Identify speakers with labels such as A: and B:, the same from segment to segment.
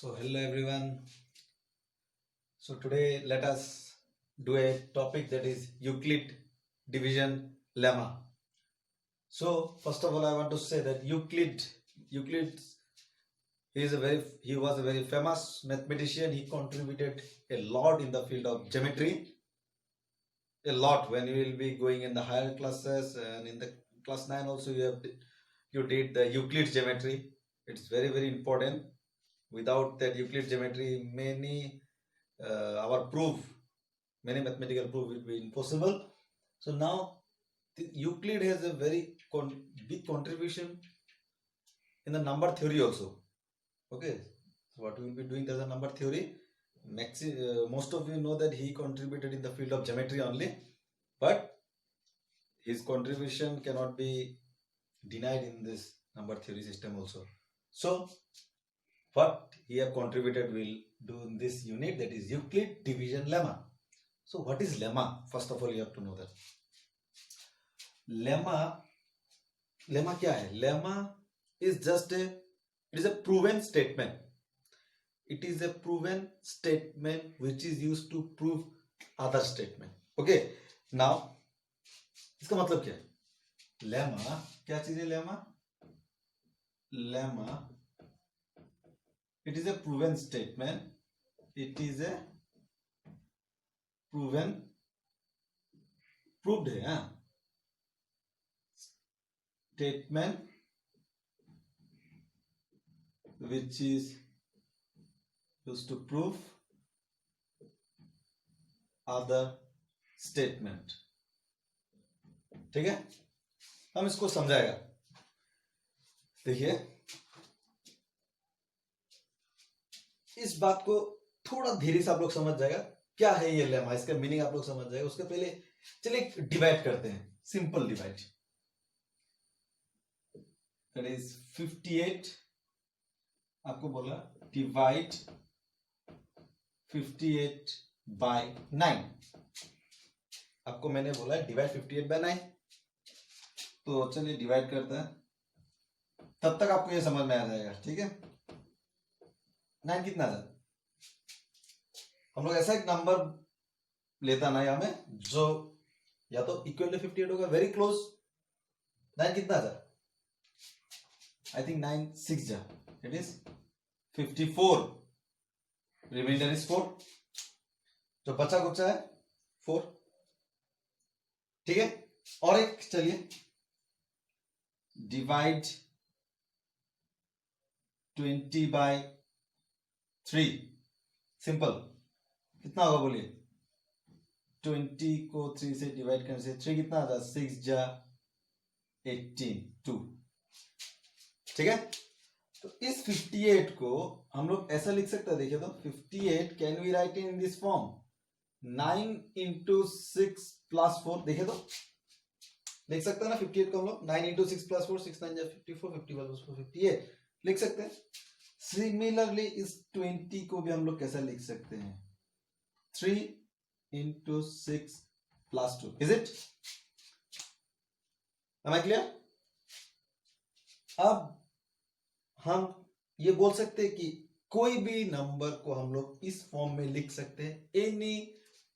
A: So hello everyone. So today let us do a topic that is Euclid division lemma. So first of all, I want to say that Euclid he was a very famous mathematician. He contributed a lot in the field of geometry. A lot when you will be going in the higher classes, and in the class 9 also you did the Euclid geometry. It's very important. Without that Euclid geometry, many mathematical proof will be impossible. So now Euclid has a very big contribution in the number theory also. Okay, so what we will be doing as a number theory. Most of you know that he contributed in the field of geometry only, but his contribution cannot be denied in this number theory system also. So what he have contributed will do in this unit, that is Euclid division lemma. So what is lemma? First of all, you have to know that lemma क्या है? Lemma is a proven statement. It is a proven statement which is used to prove other statement. Okay, now इसका मतलब क्या है? Lemma क्या चीज है? Lemma it is a proven statement. It is a proved है, हाँ? Statement which is used to prove other statement. ठीक है, हम इसको समझाएगा. देखिए, इस बात को थोड़ा धीरे से आप लोग समझ जाएगा क्या है ये लेमा, इसका मीनिंग आप लोग समझ जाएगा. उसके पहले चलिए डिवाइड करते हैं. Simple divide, that is 58. आपको बोला डिवाइड 58 बाय 9. आपको मैंने बोला डिवाइड 58 बाय 9. तो चलिए डिवाइड करते हैं, तब तक आपको ये समझ में आ जाएगा. ठीक है, 9 कितना था? हम लोग ऐसा एक नंबर लेता ना यहाँ में जो या तो इक्वल टू 58 होगा, वेरी क्लोज. 9 कितना था? आई थिंक 9 6 जा, इट इज 54. Reminder is 4. जो बचा कुचा है 4. ठीक है, और एक चलिए डिवाइड 20 बाय 3. सिंपल, कितना होगा बोलिए? 20 को 3 से डिवाइड करने से 3 कितना आता है? 6 जा 18 2. ठीक है, तो इस 58 को हम लोग ऐसा लिख सकते हैं. देखिए तो 58 can we write in this form 9 into 6 plus 4. देखिए तो लिख सकते हैं ना 58 को हम लोग 9 into 6 plus 4, 6 9 जा 54, 51 plus 4 58 लिख सकते हैं. सिमिलरली इस 20 को भी हम लोग कैसा लिख सकते हैं? 3 into 6 plus 2. Is it? Am I clear? अब हम ये बोल सकते हैं कि कोई भी नंबर को हम लोग इस फॉर्म में लिख सकते हैं. Any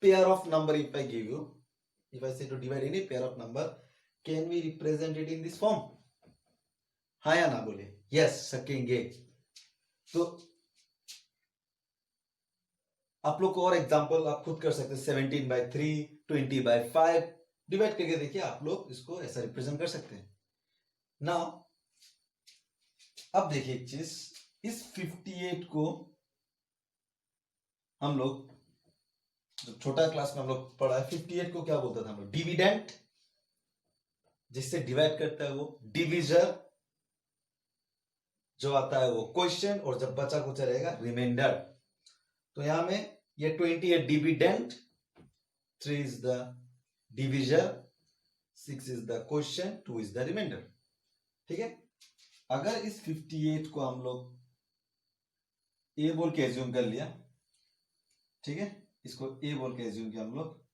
A: pair of number, if I give you, if I say two divide any pair of number, can we represent it in this form? हाँ या ना बोले? यस, सकेंगे. तो आप लोग को और एग्जांपल आप खुद कर सकते हैं. 17 बाय 3, 20 बाय 5 डिवाइड करके देखिए, आप लोग इसको ऐसा रिप्रेजेंट कर सकते हैं. नाउ अब देखिए एक चीज, इस 58 को हम लोग जो छोटा क्लास में हम लोग पढ़ा है, 58 को क्या बोलता था हम लोग? डिविडेंट. जिससे डिवाइड करता है वो डिविजर, जो आता है वो क्वेश्चन, और जब बचा कुछ रहेगा रिमाइंडर. तो यहां में ये 20 है dividend, 3 is the divisor, 6 is the question, 2 is the remainder. ठीक है, अगर इस 58 को हम लोग ए बोल के एज्यूम कर लिया, ठीक है, इसको ए बोल के एज्यूम किया हम लोग.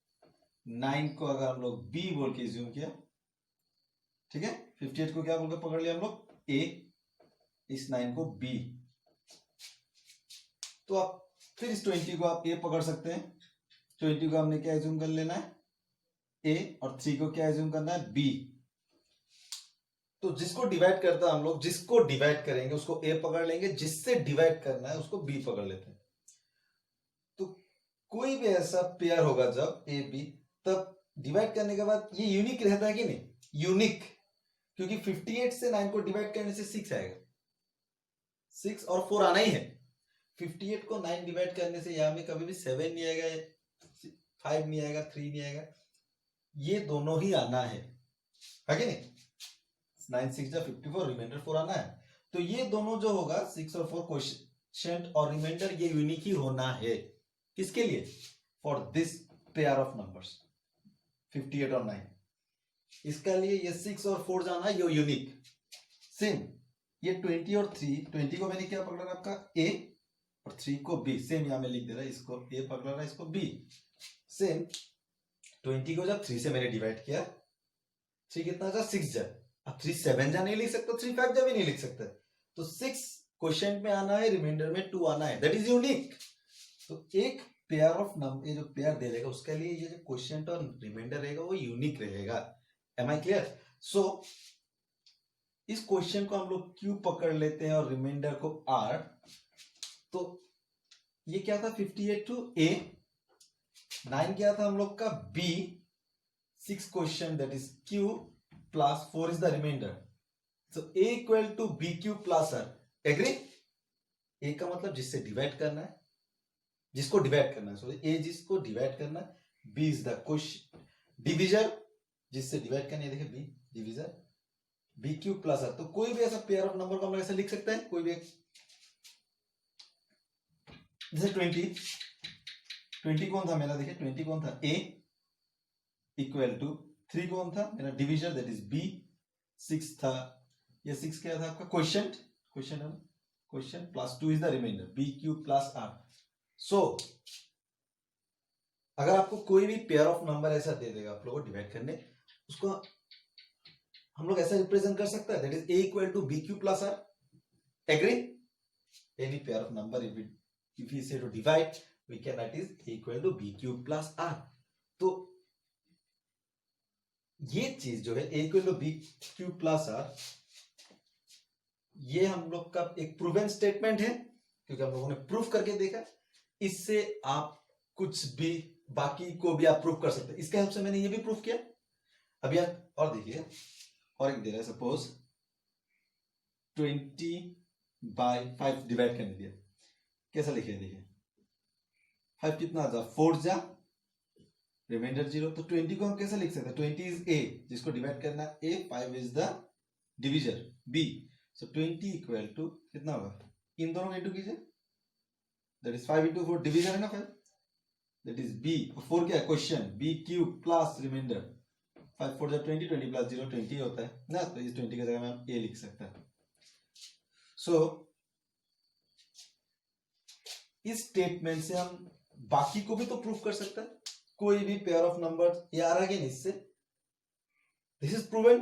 A: 9 को अगर हम लोग बी बोल के एज्यूम किया, ठीक है, 58 को क्या बोल के पकड़ लिया हम लोग? ए, इस 9 को बी. तो आप फिर इस 20 को आप ए पकड़ सकते हैं। 20 को हमने क्या एज्यूम कर लेना है, ए, और 3 को क्या एज्यूम करना है, बी। तो जिसको डिवाइड करता है हम लोग, जिसको डिवाइड करेंगे उसको ए पकड़ लेंगे, जिससे डिवाइड करना है उसको बी पकड़ लेते हैं। तो कोई भी ऐसा पेयर होगा जब ए बी, तब डिवाइड करने के बाद ये यूनिक रहता है कि नहीं, यूनिक, क्योंकि 58 से 9 को डिवाइड करने से 6 आएगा, 6 और 4 आना ही है। 58 को 9 डिवाइड करने से यहाँ में कभी भी 7 नहीं आएगा, 5 नहीं आएगा, 3 नहीं आएगा, ये दोनों ही आना है कि नहीं। 9 6 जा 54, रिमाइंडर 4 आना है। तो ये दोनों जो होगा 6 और 4 क्वोशिएंट और रिमाइंडर, ये यूनिक ही होना है। किसके लिए, for this pair of numbers 58 और 9, इसका लिए ये 6 और 4 जाना है, ये यूनिक। सेम ये 20 और 3, 20 को मैंने क्या पकड़ा रहा आपका ए, और 3 को बी, सेम यहां में लिख दे रहा है, इसको ए पकड़ा रहा है, इसको बी। सेम 20 को जब 3 से मैंने डिवाइड किया, 3 कितना जा, 6 जा। अब 3 7 जा नहीं लिख सकता, 3 5 जा भी नहीं लिख सकता, तो 6 क्वोशिएंट में आना है, रिमाइंडर में 2 आना है, दैट इज यूनिक। तो एक पेयर ऑफ नंबर, ये जो पेयर दे देगा उसके लिए ये जो क्वोशिएंट और रिमाइंडर रहेगा वो यूनिक रहेगा। M I clear? सो इस क्वेश्चन को हम लोग क्यू पकड़ लेते हैं और रिमाइंडर को आर। तो ये क्या था, 58 टू ए, 9 क्या था हम लोग का B, 6 question that is Q plus 4 is the remainder. So A equal to B Q plus are, agree? A का मतलब जिससे डिवाइड करना है, जिसको डिवाइड करना है, सॉरी ए जिसको डिवाइड करना है, b is the question divisor, जिससे डिवाइड करना है, देखिए b divisor, b Q plus r. तो कोई भी ऐसा पेयर ऑफ नंबर को हम लोग ऐसे लिख सकते हैं, कोई भी एक, जैसे 20 कौन था मेरा, देखिए 20 कौन था, ए इक्वल टू 3 कौन था मेरा डिविजर दैट इज बी, 6 था, ये 6 क्या था आपका quotient, quotient plus 2 is the remainder, B Q plus R. So अगर आपको कोई भी पेयर ऑफ नंबर ऐसा दे देगा आप लोगों को डिवाइड करने, उसको हम लोग ऐसा रिप्रेजेंट कर सकते हैं, that is a equal to B Q plus are, agree? Any pair of number if we say to divide, we can write is a equal to b cube plus r। तो ये चीज जो है a equal to b cube plus r, ये हम लोग का एक प्रूवन स्टेटमेंट है, क्योंकि हम लोगों ने प्रूफ करके देखा। इससे आप कुछ भी बाकी को भी आप प्रूफ कर सकते हैं। इसके हेल्प से मैंने ये भी प्रूफ किया। अभी आप और देखिए, और एक दे रहा है, सपोज 20/5 डिवाइड करने दिया, कैसा लिखे, देखिए 5 कितना आ जा, 4 जा, रिमाइंडर 0। तो 20 को हम कैसे लिख सकते हैं, 20 इज ए, जिसको डिवाइड करना a, 5 is the divisor b. So 20 equal to कितना होगा, इन दोनों को इंटू कीजिए, दैट इज 5 इंटू 4, डिविजर है ना 5, दैट इज बी, 4 क्या है question, b cube plus remainder, 5 4 जा 20, 20 प्लस 0 20 होता है ना, तो इस 20 की जगह में हम ए लिख सकते हैं। सो इस स्टेटमेंट से हम बाकी को भी तो प्रूफ कर सकते हैं, कोई भी पेयर ऑफ नंबर, ये आ रहा है नहीं इससे, दिस इज प्रूवन,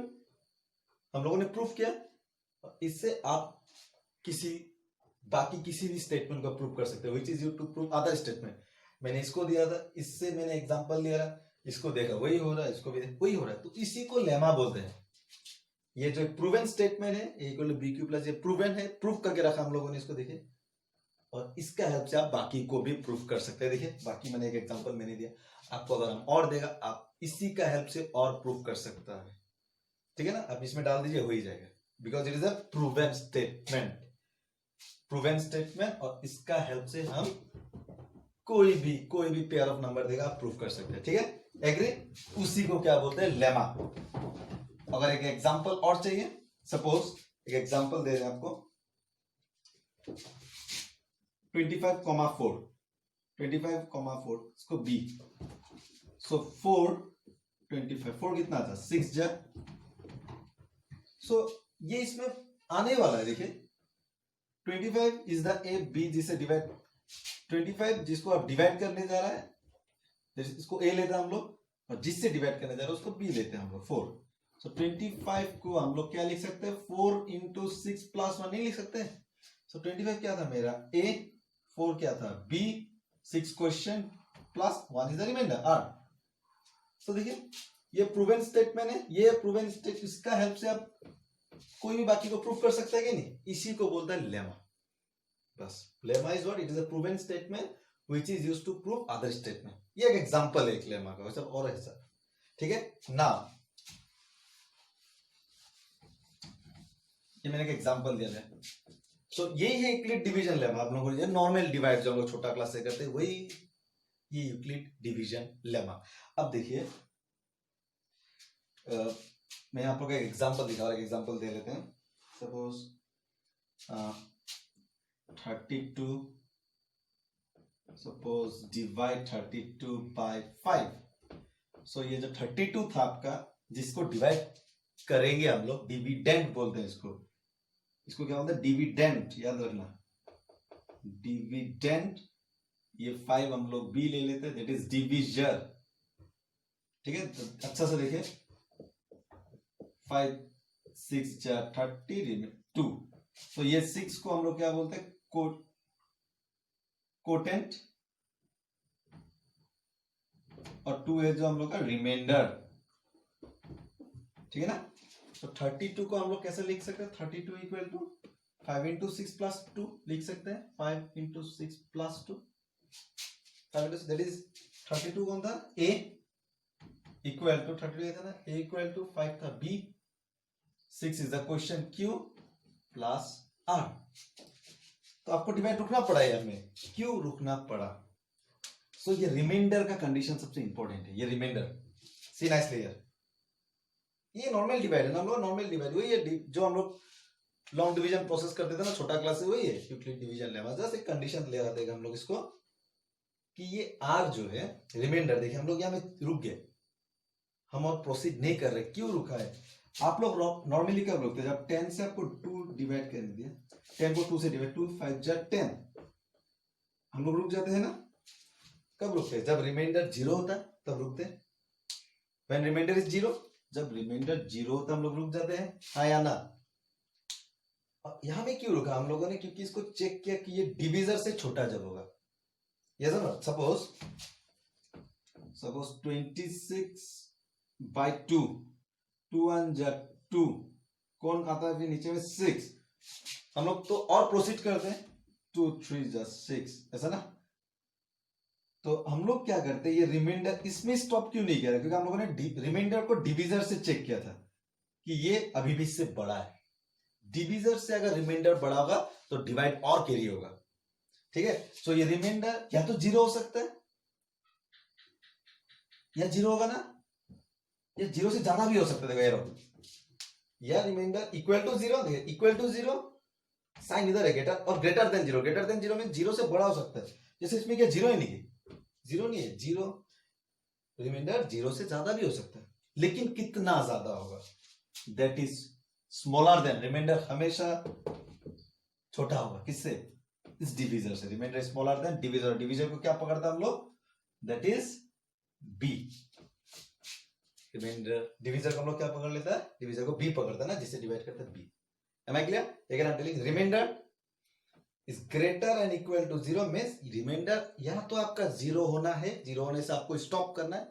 A: हम लोगों ने प्रूफ किया। इससे आप बाकी किसी भी स्टेटमेंट को प्रूफ कर सकते हो, which is you to prove other statement. मैंने इसको दिया था, इससे मैंने एग्जांपल लिया रहा, इसको देखा वही हो रहा है, इसको भी वही हो रहा है, तो इसी को लेमा बोलते हैं। ये जो प्रूवन स्टेटमेंट है, A equal to B Q plus, ये प्रूवन है, प्रूफ करके रखा हम लोगों ने, इसको देखिए, और इसका हेल्प से आप बाकी को भी प्रूफ कर सकते हैं। देखिए बाकी मैंने एक एग्जांपल मैंने दिया आपको, अगर हम और देगा आप इसी का हेल्प से और प्रूफ कर सकता है, ठीक है ना। आप इसमें डाल दीजिए, हो ही जाएगा, because it is a proven statement, और इसका हेल्प से हम कोई भी पेयर ऑफ नंबर देगा आप प्रूफ कर सकते हैं, ठीक है, एग्री? उसी को क्या बोलते हैं, लेमा। अगर एक एग्जांपल और चाहिए, सपोज एक एग्जांपल दे रहे हैं आपको, 25,4 इसको बी, सो 4 25, 4 कितना था, 6 जा। सो ये इसमें आने वाला है, देखिए 25 इज द ए, बी जिसे डिवाइड, 25 जिसको आप डिवाइड करने जा रहा है, इसको ए लेते हैं हम लोग, और जिससे डिवाइड करने जा रहा है उसको बी लेते हैं हम लोग, 4। सो 25 को हम लोग क्या लिख सकते हैं, 4 इंटू 6 प्लस 1 नहीं लिख सकते। सो 25 क्या था मेरा, ए, 4 क्या था, b 6 question plus 1 is the remainder r। तो देखिए ये प्रूवन स्टेटमेंट है, ये प्रूवन स्टेट, इसका हेल्प से आप कोई भी बाकी को प्रूव कर सकता है कि नहीं, इसी को बोलता है लेमा। बस lemma is what, it is a proven statement which is used to prove other statement. ये एक एग्जांपल है एक लेमा का, वैसे और है सर, ठीक है ना। ये मैंने एक एग्जांपल दिया है। सो यही है यूक्लिड डिवीजन लेमा। आप लोगों को नॉर्मल डिवाइड जो हम लोग छोटा क्लास से करते हैं वही ये यूक्लिड डिवीजन लेमा। अब देखिए मैं आप लोग का एक एग्जांपल दिखा रहा, एक एग्जांपल दे लेते हैं। Suppose 32, suppose divide 32 by 5। So ये जो 32 था आपका, जिसको डिवाइड करेंगे हम लोग, डिविडेंड बोलते हैं इसको। इसको क्या बोलते हैं, डिविडेंड, याद रखना डिविडेंड। ये 5 हम लोग बी ले लेते हैं, दैट इज डिविजर, ठीक है। तो अच्छा से देखिए 5 6 जा 30 2। तो ये 6 को हम लोग क्या बोलते हैं, कोटेंट, और 2 है जो हम लोग का रिमाइंडर, ठीक है ना। तो 32 को हम लोग कैसे लिख सकते हैं, 32 इक्वल टू 5 इंटू 6 प्लस 2 लिख सकते हैं, 5 इंटू 6 प्लस 2, दैट इज 32 कौन था, ए इक्वल टू 32 था ना, ए इक्वल टू 5 था b, 6 is the question q plus r. तो आपको डिवाइड रुकना पड़ा है हमें, क्यों रुकना पड़ा। सो ये रिमाइंडर का कंडीशन सबसे इंपॉर्टेंट है। ये रिमाइंडर सी नाइसली हियर, ये नॉर्मल डिवाइड है ना, हम लोग नॉर्मल डिवाइड वही है जो हम लोग लॉन्ग डिवीजन प्रोसेस करते थे ना छोटा क्लास से, वही है यूक्लिड डिवीजन लेमा। जस्ट एक कंडीशन ले आते हैं हम लोग इसको कि ये आर जो है रिमाइंडर, देखिए हम लोग यहाँ में रुक गए, हम और प्रोसीड नहीं कर रहे। क्यों रुका है, आप लोग नॉर्मली कब रुकते हैं, जब 10 से आपको 2 डिवाइड कर दिया, 10 को 2 से डिवाइड, 2 5 जा 10, हम लोग रुक जाते हैं ना। कब रुकते हैं, जब रिमाइंडर 0 होता है तब रुकते हैं, व्हेन रिमाइंडर इज 0। जब रिमाइंडर 0 होता है हम लोग रुक जाते हैं, हाँ या ना। यहां में क्यों रुका हम लोगों ने, क्योंकि इसको चेक किया कि ये डिविजर से छोटा जब होगा। यस ना, सपोज 26 बाय 2, 2 1 जा 2, कौन आता है नीचे में 6, हम लोग तो और प्रोसीड करते हैं, 2 3 जा 6, ऐसा ना। तो हम लोग क्या करते हैं, ये रिमाइंडर इसमें स्टॉप क्यों नहीं किया, क्योंकि हम लोगों ने रिमाइंडर को डिविजर से चेक किया था कि ये अभी भी इससे बड़ा है। डिविजर से अगर रिमाइंडर बड़ा होगा तो डिवाइड और कैरी होगा, ठीक है। सो ये रिमाइंडर या तो 0 हो सकता है या 0 होगा ना, ये 0 से ज्यादा भी हो सकता है, या remainder equal to 0, equal to 0 sign इधर है ग्रेटर, और ग्रेटर देन 0, ग्रेटर देन 0 में 0 से बड़ा हो सकता है। जैसे इसमें क्या 0 ही नहीं है, 0 नहीं है, 0 रिमाइंडर 0 से ज्यादा भी हो सकता है, लेकिन कितना ज्यादा होगा, that is smaller than. Remainder हमेशा छोटा होगा किससे, इस डिविजर से। Remainder smaller than divisor, divisor को क्या पकड़ता है हम लोग, that is b. Remainder divisor को हम लोग क्या पकड़ लेता है, डिविजर को बी पकड़ता है ना, जिससे डिवाइड करता है b. Am I clear, again I am telling remainder is greater and equal to 0 means remainder या तो आपका 0 होना है, 0 होने से आपको स्टॉप करना है,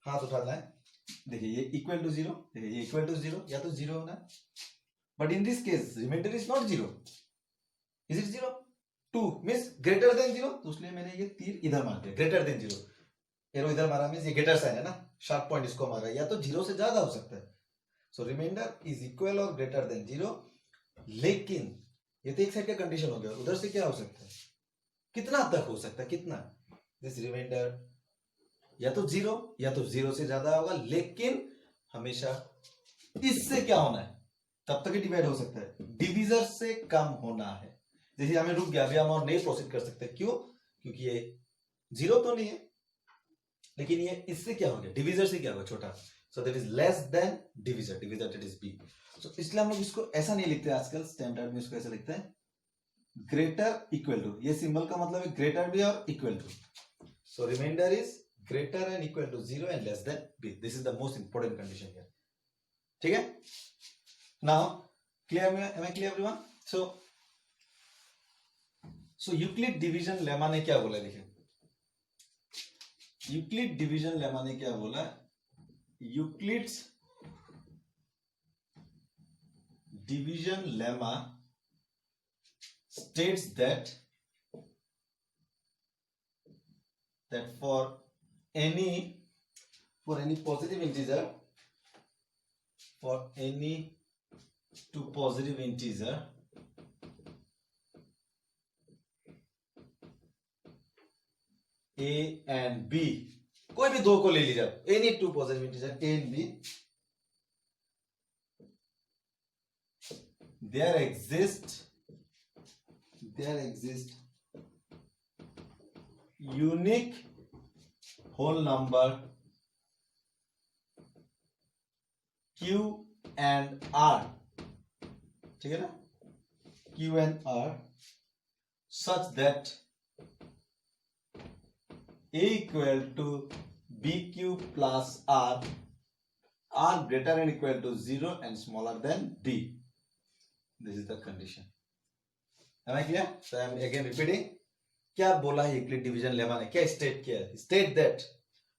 A: हाथ उठाना है, देखिए ये इक्वल टू 0, देखिए ये इक्वल टू 0, या तो 0 होना है। But in this case remainder is not 0, is it 0, 2 means greater than 0, तो इसलिए मैंने ये तीर इधर मार दिया, ग्रेटर देन 0, एरो इधर मारा मींस ये ग्रेटर साइन है ना, शार्प पॉइंट इसको मारा, या तो 0 से ज्यादा हो सकता है। सो रिमाइंडर इज इक्वल और ग्रेटर देन 0, लेकिन ये तो एक साइड का कंडीशन हो गया, उधर से क्या हो सकता है, कितना तक हो सकता है, कितना, दिस रिमाइंडर या तो 0 या तो 0 से ज्यादा होगा, लेकिन हमेशा इससे क्या होना है, तब तक ही डिवाइड हो सकता है, डिविजर से कम होना है। जैसे हमें रुक गया, अभी हम और नहीं प्रोसीड कर सकते, क्यों, क्योंकि ये 0 तो नहीं है, लेकिन ये इससे क्या हो गया, डिविजर से क्या होगा, छोटा। So that is less than divisor, divisor that is B. So इसलिए हम लोग इसको ऐसा नहीं लिखते आजकल, स्टैंडर्ड में इसको ऐसा लिखते हैं ग्रेटर इक्वल टू, ये सिंबल का मतलब है ग्रेटर भी और equal to. So remainder is greater and equal to 0 and less than b, this is the most important condition here, ठीक है। Now clear, am I clear everyone. So Euclid division lemma ने क्या बोला, देखिए Euclid division lemma ने क्या बोला, Euclid's division lemma states that for any positive integer, for any two positive integer a and b, कोई भी दो को ले लीजिए, any two positive integer a and b, there exist unique whole number q and r, ठीक है ना, q and r such that a equal to bq plus r greater than equal to 0 and smaller than b. This is the condition. Am I clear? So I am again repeating. क्या बोला है Euclid division lemma ने, क्या state किया है, state that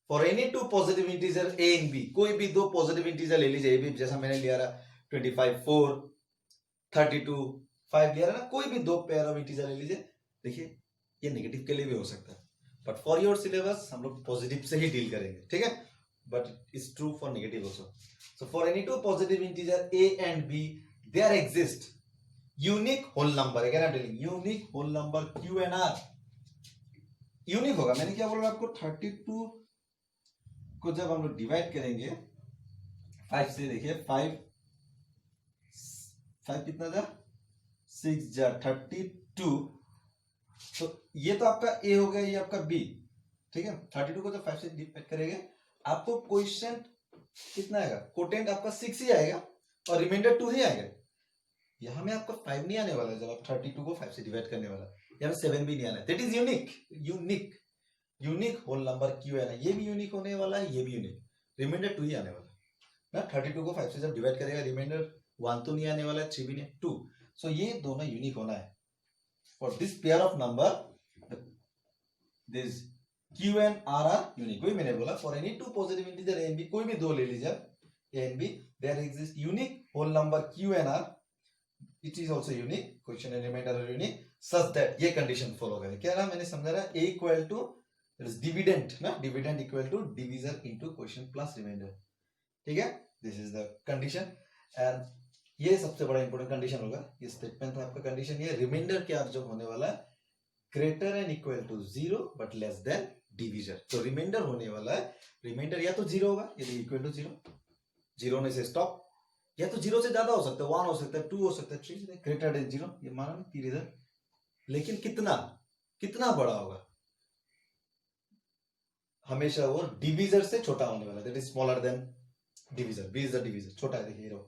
A: for any two positive integer a and b, कोई भी दो पॉजिटिव इंटीजर ले लीजिए, भी जैसा मैंने लिया रहा 25 4 32 5 लिया रहा ना, कोई भी दो पेयर ऑफ इंटीजर ले लीजिए, देखिए ये नेगेटिव के लिए भी हो सकता है, बट फॉर योर सिलेबस हम लोग पॉजिटिव से ही डील करेंगे, ठीक है, but it's true for negative also. So for any two positive integer a and b there exist unique whole number, again I am telling unique whole number q and r. Unique होगा, मैंने क्या बोला आपको, 32 को जब हम लोग divide करेंगे 5 से, देखिए 5 कितना था, 6 जा 32, तो ये तो आपका a हो गया, ये आपका b, ठीक है. 32 को जब 5 से डिवाइड करेंगे आपको क्वेश्चन कितना आएगा, कोटेंट आपका 6 ही आएगा और रिमाइंडर 2 ही आएगा. यहां में आपका 5 नहीं आने वाला है, जब आप 32 को 5 से डिवाइड करने वाला, यहाँ 7 भी नहीं आना है. That is unique whole number q है ना, ये भी यूनिक होने वाला है, ये भी यूनिक, रिमाइंडर 2 ही आने वाला है ना. 32 को 5 से जब डिवाइड करेगा रिमाइंडर 1 तो नहीं आने वाला है, 3 भी नहीं, 2. सो ये दोनों यूनिक होना है. For this pair of number this q and r are unique. वही मैंने बोला for any two positive integer a and b, कोई भी दो ले लीजिए a and b, there exist unique whole number q and r, it is also unique, question and remainder are unique, such that ये condition follow करें. क्या रहा, मैंने समझा रहा, a इक्वल टू डिविडेंड ना, dividend equal to divisor into question plus remainder, ठीक है. This is the condition and ये सबसे बड़ा इंपॉर्टेंट कंडीशन होगा. ये स्टेटमेंट था आपका कंडीशन, ये रिमाइंडर क्या जो होने वाला है, greater and equal to 0 but less than divisor. तो रिमाइंडर होने वाला है, रिमाइंडर या तो 0 होगा, यदि इक्वल टू 0, 0 होने से स्टॉप, या तो 0 से ज्यादा हो सकता है, 1 हो सकता है, 2 हो सकता है, 3 ग्रेटर देन 0, ये माना ना, तीर इधर, लेकिन कितना बड़ा होगा, हमेशा वो डिवीजर से छोटा होने वाला है, that is smaller than divisor. B is the divisor, छोटा है, देखिए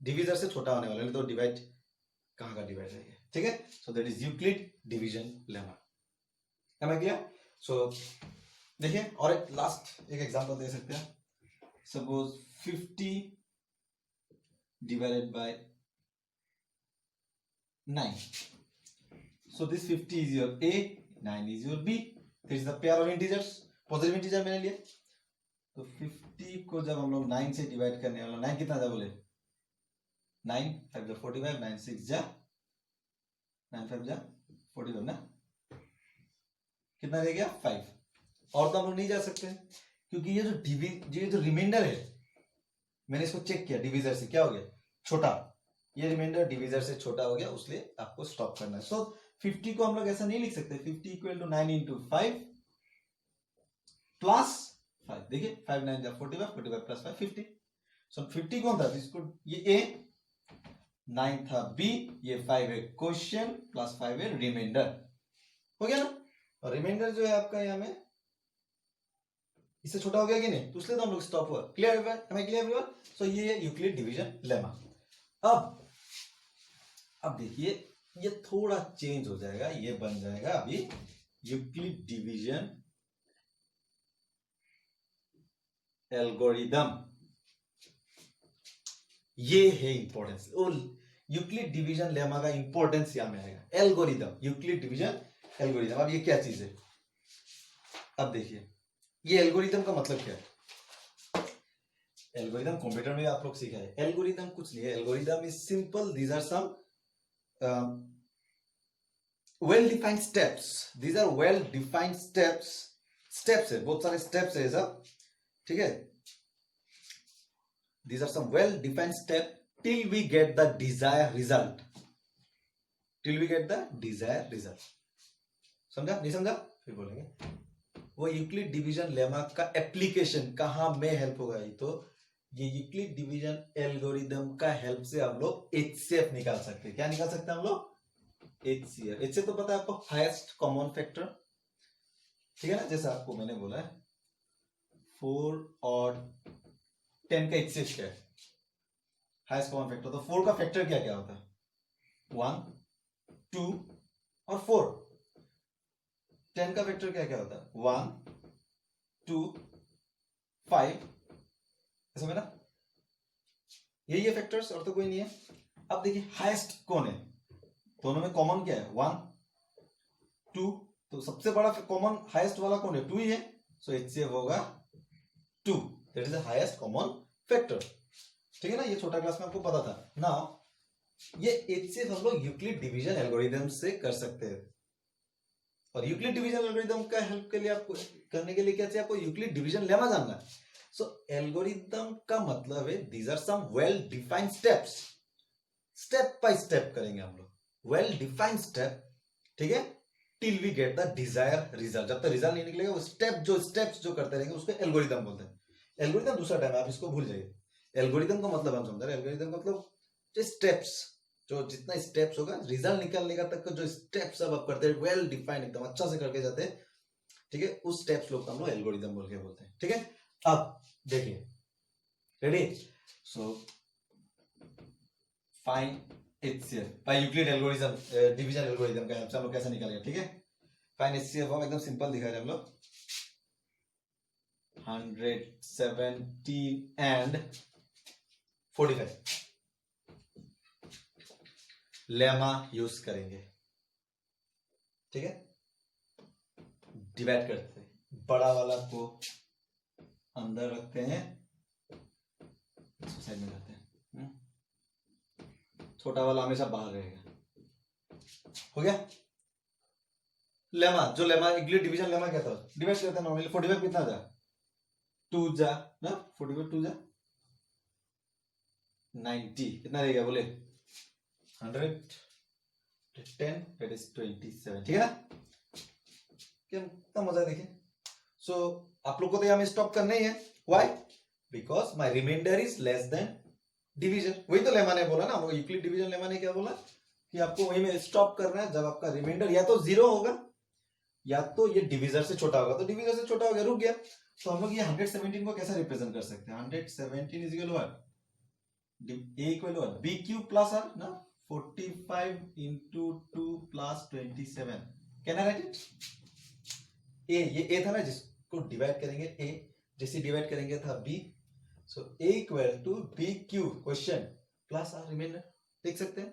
A: डिवीजर से छोटा होने वाला है, तो डिवाइड कहां का डिवाइड है, ठीक है. So that is Euclid division lemma. Am I clear? So देखिए और एक लास्ट एक एग्जांपल दे सकते हैं. Suppose 50 divided by 9. So this 50 is your A, 9 is your B. This is the pair of integers. Positive integer मैंने लिया, तो 50 को जब हम लोग 9 से डिवाइड करने वाला, 9 कितना था बोले, 9 5 जा 45, 9 6 जा 9 5 जा 41 ना, कितना रह गया 5. और तो हम लोग नहीं जा सकते क्योंकि ये जो रिमाइंडर है, मैंने इसको चेक किया डिवीजर से, क्या हो गया, छोटा, ये रिमाइंडर डिवीजर से छोटा हो गया, उसलिए आपको स्टॉप करना है. सो 50 को हम लोग ऐसा नहीं लिख सकते, 50 इक्वल टू 9 इंटू 5 प्लस 5, देखिए 5 9 जा 45, 45 प्लस 5 50. सो 50 कौन था, इसको ये A, 9 था B, ये 5 है क्वेश्चन प्लस 5 है रिमाइंडर, हो गया ना. और रिमाइंडर जो है आपका यहाँ में इससे छोटा हो गया कि नहीं, तो इसलिए तो हम लोग स्टॉप हुआ. क्लियर है, हमें क्लियर हुआ. सो ये है यूक्लिड डिवीजन लेमा. अब देखिए ये थोड़ा चेंज हो जाएगा, ये बन जाएगा अभी यूक्लिड डिवीजन एल्गोरिदम. ये है इंपॉर्टेंस. यूक्लिड डिवीजन लेमा का इंपॉर्टेंस यहां में आएगा। Algorithm, Euclid division algorithm. अब ये क्या चीज है, अब देखिए ये एल्गोरिदम का मतलब क्या है। एल्गोरिदम कंप्यूटर में आप लोग सीखा है। एल्गोरिदम कुछ नहीं है, algorithm is simple, these are some well defined steps, these are well defined steps. Steps है, बहुत सारे स्टेप्स है सब, ठीक है। These are some well defined steps till we get the desired result. Till we get the desired result. समझा नहीं समझा, फिर बोलेंगे। वो यूक्लिड डिवीजन लेमा का एप्लीकेशन कहां में हेल्प होगा, तो ये यूक्लिड डिवीजन एल्गोरिदम का हेल्प से हम लोग एचसीएफ निकाल सकते हैं। क्या निकाल सकते हैं हम लोग, एचसीएफ। एचसीएफ तो पता है आपको, हाईएस्ट कॉमन फैक्टर, ठीक है ना। जैसे आपको मैंने बोला है 4 और 10 का एचसीएफ क्या है, हाईएस्ट कॉमन फैक्टर। तो 4 का फैक्टर क्या क्या होता है, 1, 2 और 4। 10 का फैक्टर क्या क्या होता है, 1, 2, 5, ऐसा मेरा यही है फैक्टर्स, और तो कोई नहीं है। अब देखिए हाईएस्ट कौन है, दोनों में कॉमन क्या है, 1, 2। तो सबसे बड़ा कॉमन हाईएस्ट वाला कौन है, 2 ही है। सो एचसीएफ होगा 2, that is the highest common factor, ठीक है ना। ये छोटा क्लास में आपको पता था ना। ये एचसीएफ हम लोग यूक्लिड डिवीजन एल्गोरिदम से कर सकते हैं। और यूक्लिड डिवीजन एल्गोरिदम का हेल्प के लिए आपको करने के लिए क्या चाहिए, आपको यूक्लिड डिवीजन लेमा जानना है। सो एल्गोरिदम का मतलब है these are some well defined steps, step by step करेंगे हम लोग, वेल डिफाइंड स्टेप, ठीक है, till we get the desire result. जब तक रिजल्ट नहीं निकलेगा वो स्टेप्स जो करते रहेंगे उसको एल्गोरिदम बोलते हैं। एल्गोरिदम दूसरा टाइम, आप इसको भूल जाइए। एल्गोरिदम का मतलब हम समझ रहे हैं, एल्गोरिदम का मतलब जो स्टेप्स, जो जितना स्टेप्स होगा रिजल्ट निकालने का तक का जो स्टेप्स अब आप करते हैं वेल डिफाइंड, एकदम अच्छा से करके जाते हैं, ठीक है, उस स्टेप्स लोग हम लोग एल्गोरिदम बोल के बोलते हैं, ठीक है। अब देखिए, ready, so find HCF by Euclid algorithm division algorithm का हेल्प से हम लोग कैसे निकालेंगे, ठीक है। फाइंड एचसीएफ हम एकदम सिंपल दिखा रहे हैं हम लोग, 117 एंड 45 लेमा यूज करेंगे, ठीक है। डिवाइड करते हैं, बड़ा वाला को अंदर रखते हैं, साइड में रखते हैं, छोटा वाला हमेशा बाहर रहेगा, हो गया। लेमा, जो लेमा यूक्लिड डिवीजन लेमा क्या था, डिवाइड करते हैं नॉर्मली। 45 कितना था, 2 जा ना, 45 2 जा 90, कितना रहेगा बोले, 110, that is 27, ठीक है ना। कितना मजा है देखिए। सो आप लोग को तो यहाँ में स्टॉप करना ही है, why, because my remainder is less than division. वही तो लेमा ने बोला ना, वो यूक्लिड डिवीजन लेमा ने क्या बोला कि आपको वही में स्टॉप करना है जब आपका रिमाइंडर या तो 0 होगा या तो ये डिविजर से छोटा होगा। तो डिविजर से छोटा हो गया, रुक गया। तो हम लोग ये 117 को कैसे रिप्रेजेंट कर सकते हैं, 117 is equal to a equal to b cube plus r ना, 45 into 2 plus 27, can I write it. ये a था ना, जिसको डिवाइड करेंगे a, जैसे डिवाइड करेंगे था b, so a equal to b cube question plus r remainder, देख सकते हैं।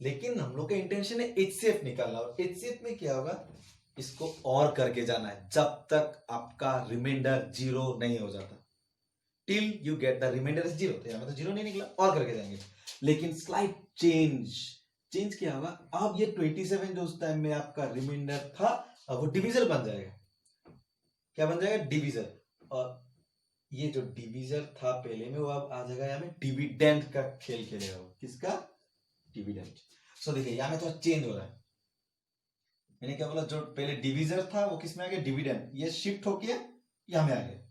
A: लेकिन हम लोग का इंटेंशन है एचसीएफ निकालना, और एचसीएफ में क्या होगा, इसको और करके जाना है जब तक आपका रिमाइंडर 0 नहीं हो जाता, till you get the remainder is 0। तो यहां में तो 0 नहीं निकला, और करके जाएंगे। लेकिन स्लाइट चेंज क्या होगा, अब ये 27 जो उस टाइम में आपका रिमाइंडर था, अब वो डिविजर बन जाएगा। क्या बन जाएगा, डिविजर। और ये जो डिविजर था पहले में, वो अब आ जाएगा यहाँ में डिविडेंड का खेल खेलेगा वो, किसका, डिविडेंड। सो देखिए यहाँ में थोड़ा चेंज हो रहा है, मैंने क्या बोला, जो पहले डिविजर था वो किस में आ गया, डिविडेंड, ये शिफ्ट होके यहाँ में आ गया।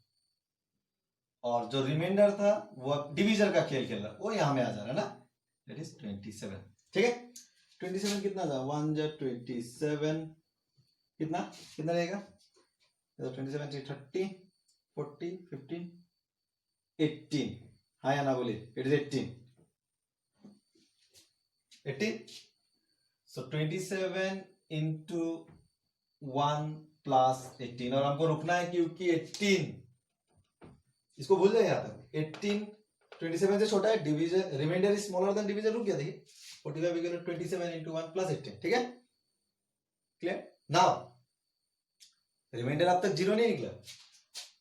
A: और जो रिमाइंडर था वो डिविजर का खेल खेल रहा, वो यहाँ में आ जा रहा है ना, दैट इज 27, ठीक है। 27 कितना था, 1 जा 27, कितना कितना रहेगा, 27 30 40 15 18, हाँ या ना बोलिए, it is 18। So 27 into 1 plus 18, और हमको रुकना है क्योंकि 18, इसको भूल जाए यहाँ तक, 18 27 से छोटा है, divisor remainder is smaller than divisor, रुक गया देखिए 45 इक्वल टू 27 into 1 plus 18, ठीक है क्लियर। नाउ रिमाइंडर अब तक जीरो नहीं निकला,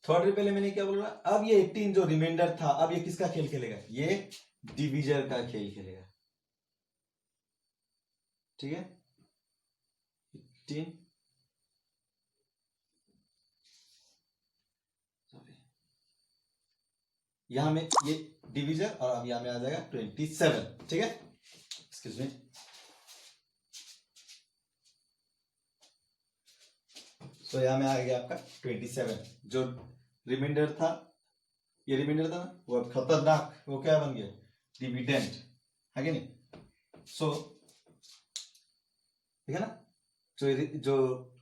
A: थर्ड रे पहले मैंने क्या बोला, अब ये 18 जो रिमाइंडर था अब ये किसका खेल खेलेगा, ये डिवीजर का खेल खेलेगा, ठीक है 18 यहां में ये डिवीजर और अब यहां में आ जाएगा 27, ठीक है एक्सक्यूज मी। तो यहां में आ गया आपका 27, जो रिमाइंडर था ये रिमाइंडर था ना वो अब खतरनाक, वो क्या बन गया डिविडेंड, है कि नहीं। सो ठीक है ना, जो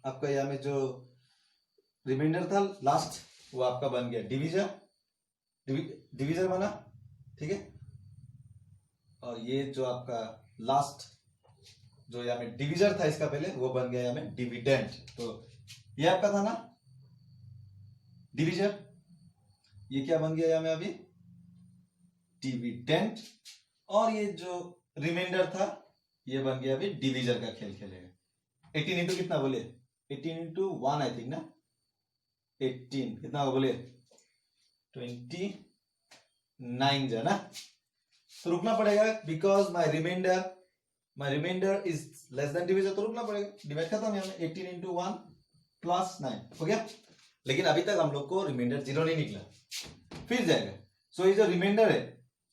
A: आपका यहां में जो रिमाइंडर था लास्ट वो आपका बन गया डिवीजर, डिवीजर बना, ठीक है। और ये जो आपका लास्ट जो यहाँ में डिवीजर था इसका पहले वो बन गया यहाँ में डिविडेंड। तो ये आपका था ना डिवीजर, ये क्या बन गया यहाँ में अभी डिविडेंड, और ये जो रिमाइंडर था ये बन गया अभी डिवीजर का खेल खेलेगा। 18 इंटू कितना बोले, 18 इंटू 1 आई थिंक ना, 18 कितना होगा बोले 29 जो ना, तो रुकना पड़ेगा because my remainder is less than divisor, तो रुकना पड़ेगा, डिवाइड खत्म है 18 इंटू 1 प्लस 9 हो गया। लेकिन अभी तक हम लोग को रिमाइंडर जीरो नहीं निकला, फिर जाएगा। सो ये जो रिमाइंडर है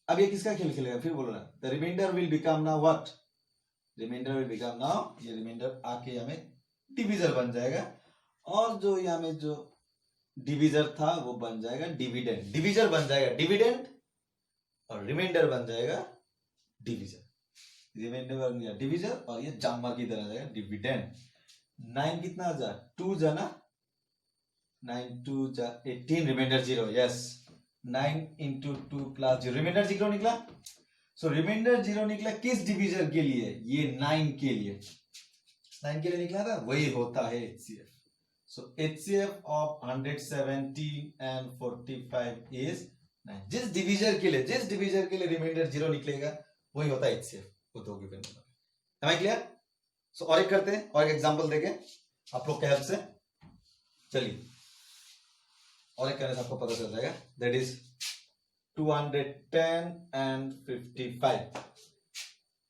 A: अब ये किसका खेल खेलेगा, फिर बोल रहा है the remainder will become now what, remainder will become now, ये रिमाइंडर आके हमें डिवीजर बन जाएगा, और जो यहाँ में जो डिवीजर था वो बन जाएगा डिविडेंड, डिवीजर बन जाएगा डिविडेंड और रिमाइंडर बन जाएगा डिवीजर, रिमाइंडर बन गया डिवीजर और ये जम्मर की तरह जाएगा डिविडेंड। 9 कितना आ जा 2 जा ना, 9 2 जा 18, remainder 0, yes 9 into 2 plus 0, remainder 0 निकला। सो रिमाइंडर 0 निकला किस डिवीजर के लिए, ये 9 के लिए, 9 के लिए निकला था, वही होता है HCF। So HCF of 117 and 45 is 9। जिस डिवीजर के लिए रिमाइंडर 0 निकलेगा वही होता है HCF, वो दो given number. Am I clear? So और एक करते हैं, और एक एग्जांपल देके आप लोग के हेल्प से, चलिए और एक करने से आपको पता चल जाएगा, that is 210 and 55।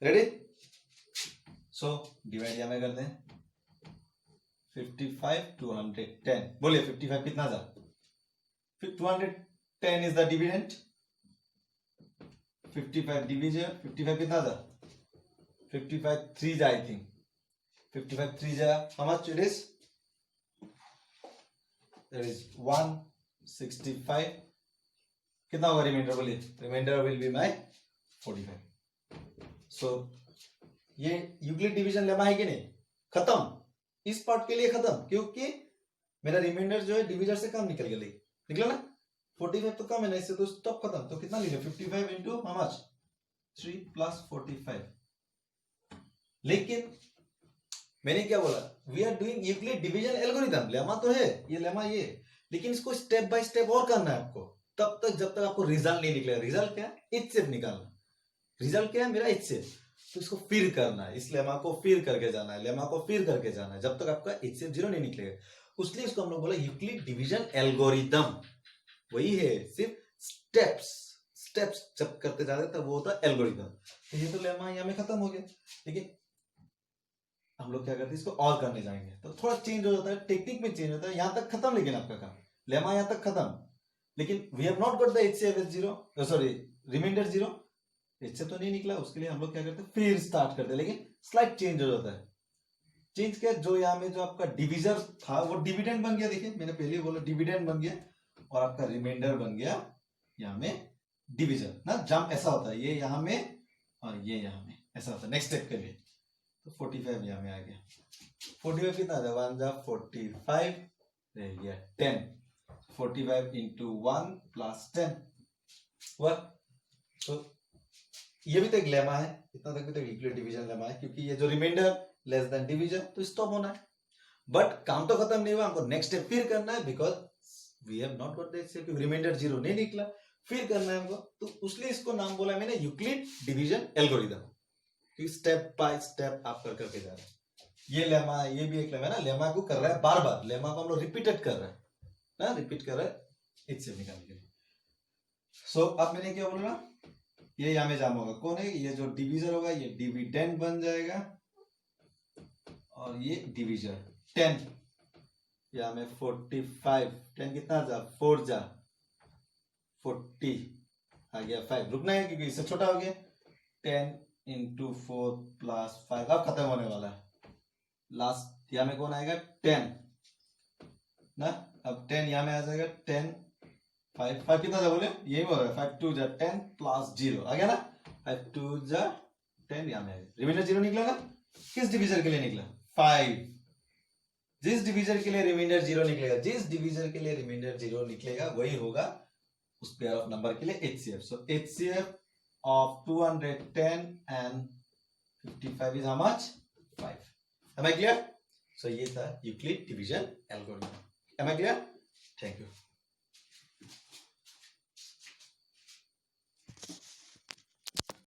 A: Ready? So divide यहां में करते हैं 55 210, बोलिए 55 कितना था, 210 इज द डिविडेंड, 55 डिवीजर, 55 कितना था 55 3 जा आई थिंक, 55 3 जा how much it is, that is 165, कितना होगा रिमाइंडर, बोलिए रिमाइंडर विल बी माय 45। सो ये यूक्लिड डिवीजन लेमा है कि नहीं, खत्म इस पार्ट के लिए खत्म, क्योंकि मेरा रिमाइंडर जो है डिवीजर से कम निकल गया, निकला ना 45 तो कम है ना इससे, तो स्टॉप खत्म। तो कितना लिखे 55 इंटू हाउ मच 3 प्लस 45। लेकिन मैंने क्या बोला, we are doing Euclid division algorithm, lemma तो है ये लेमा ये, लेकिन इसको स्टेप बाय स्टेप और करना है आपको, तब तक जब तक आपको रिजल्ट नहीं निकलेगा। रिजल्ट क्या है, HCF निकालना, रिजल्ट क्या है मेरा HCF, तो इसको फिर करना है, इस लेमा को फिर करके जाना है, लेमा को फिर करके जाना है, जब तक आपका HCF 0 नहीं निकलेगा। उसलिए इसको हम लोग बोला यूक्लिड डिवीजन एल्गोरिथम, वही है, सिर्फ स्टेप्स जब करते जाते तब वो होता है एल्गोरिथम। तो ये तो लेमा यहाँ में खत्म हो गया, लेकिन हम लोग क्या करते हैं, इसको और करने जाएंगे तो थोड़ा चेंज हो जाता है, टेक्निक में चेंज होता है। यहाँ तक खत्म, लेकिन आपका काम लेमा यहाँ तक खत्म, लेकिन we have not got the HCF 0, sorry remainder 0, HCF तो नहीं निकला, उसके लिए हम लोग क्या करते हैं फिर स्टार्ट करते हैं, लेकिन स्लाइड चेंज हो जाता है। चेंज क्या, जो यहाँ में जो आपका डिवीजर था वो डिविडेंड बन गया, देखिए मैंने पहले बोला डिविडेंड बन गया, और आपका रिमाइंडर बन गया यहाँ में डिवीजर ना, जंप ऐसा होता है, ये यहाँ में और ये यहाँ में ऐसा होता है नेक्स्ट स्टेप के लिए। तो 45 यहाँ में आ गया, 45 कितना था 1 जा 45 रह गया 10, 45 इंटू 1 प्लस 10 हुआ। तो ये भी तो एक लेमा है, इतना तक भी तो यूक्लिड डिवीजन लेमा है, क्योंकि ये जो रिमाइंडर लेस देन डिवीजन तो स्टॉप होना है। बट काम तो खत्म नहीं हुआ, हमको नेक्स्ट स्टेप फिर करना है, because we have not got the HCF, remainder 0 नहीं निकला, फिर करना है हमको, तो उसलिए इसको नाम बोला मैंने यूक्लिड डिवीजन एल्गोरिदम, क्योंकि स्टेप बाय स्टेप आप कर करके जा रहे हैं। ये लेमा, ये भी एक लेमा है ना, लेमा को कर रहा है बार बार, लेमा को हम लोग रिपीटेड कर रहे हैं ना, रिपीट कर रहे हैं इससे निकालने के लिए। सो अब मैंने क्या बोला, ये यहाँ में जामा होगा, कौन है ये जो डिवीजर होगा, ये डिविडेंड बन जाएगा, और ये डिवीजर 10, यहाँ में 45, 10 कितना जा, 4 जा 40 आ गया 5, रुकना है क्योंकि इससे छोटा हो गया, 10 into 4 plus 5, अब खत्म होने वाला है, लास्ट यहाँ में कौन आएगा 10 ना, अब 10 यहाँ में आ जाएगा, 10 5 कितना जा बोले, यही बोल रहा है, 5 2 जा 10 प्लस 0 आ गया ना, 5 2 जा 10, यहाँ में आ गया, रिमाइंडर 0 निकला ना, किस डिवीजर के लिए निकला 5, जिस डिवीजर के लिए रिमाइंडर 0 निकलेगा, जिस डिवीजर के लिए रिमाइंडर 0 निकलेगा वही होगा उस पेयर ऑफ नंबर के लिए HCF। So HCF of 210 and 55 is how much? 5. Am I clear? So ये था Euclid division algorithm. Am I clear? Thank you.